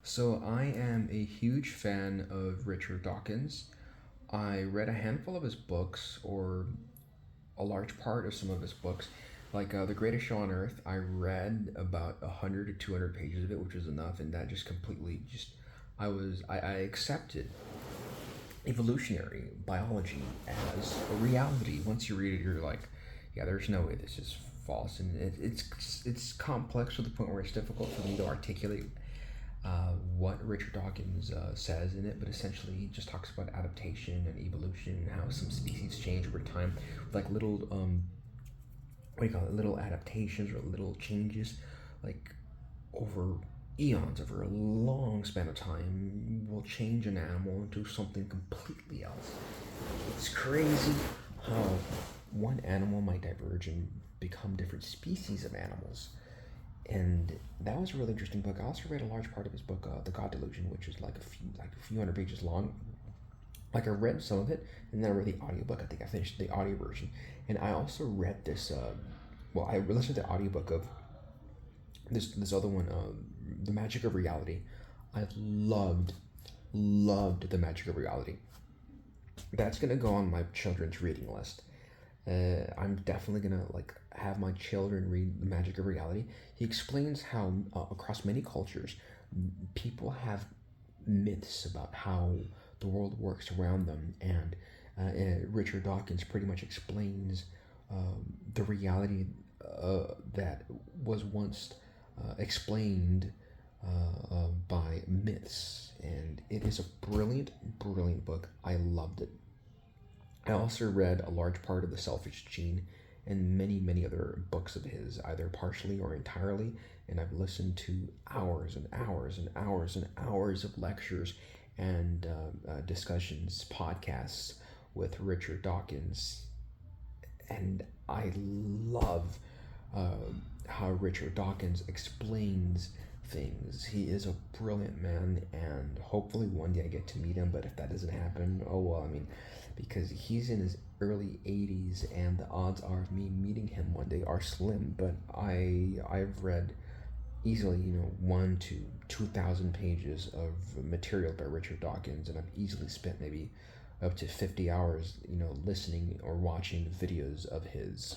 So I am a huge fan of Richard Dawkins. I read a handful of his books, or a large part of some of his books, like The Greatest Show on Earth. I read about 100 to 200 pages of it, which was enough, and that just completely just I accepted evolutionary biology as a reality. Once you read it, you're like, yeah, there's no way this is false, and it's complex to the point where it's difficult for me to articulate what Richard Dawkins says in it, but essentially he just talks about adaptation and evolution and how some species change over time, with like little what do you call it, little adaptations or little changes, like over eons, over a long span of time, will change an animal into something completely else. It's crazy how one animal might diverge and become different species of animals. And that was a really interesting book. I also read a large part of his book, The God Delusion, which is like a few hundred pages long. Like I read some of it, and then I read the audiobook. I think I finished the audio version, and I also read this. Well, I listened to the audiobook of this other one, The Magic of Reality. I loved The Magic of Reality. That's gonna go on my children's reading list. I'm definitely gonna like have my children read The Magic of Reality. He explains how across many cultures, people have myths about how the world works around them, and Richard Dawkins pretty much explains the reality that was once explained by myths, and it is a brilliant book. I loved it. I also read a large part of The Selfish Gene and many other books of his, either partially or entirely. And I've listened to hours and hours and hours and hours of lectures and discussions, podcasts with Richard Dawkins. And I love uh, how Richard Dawkins explains things. He is a brilliant man, and hopefully one day I get to meet him. But if that doesn't happen, oh well. I mean, because he's in his early 80s, and the odds are of me meeting him one day are slim. But I've read easily, 1 to 2,000 pages of material by Richard Dawkins, and I've easily spent maybe up to 50 hours, listening or watching videos of his.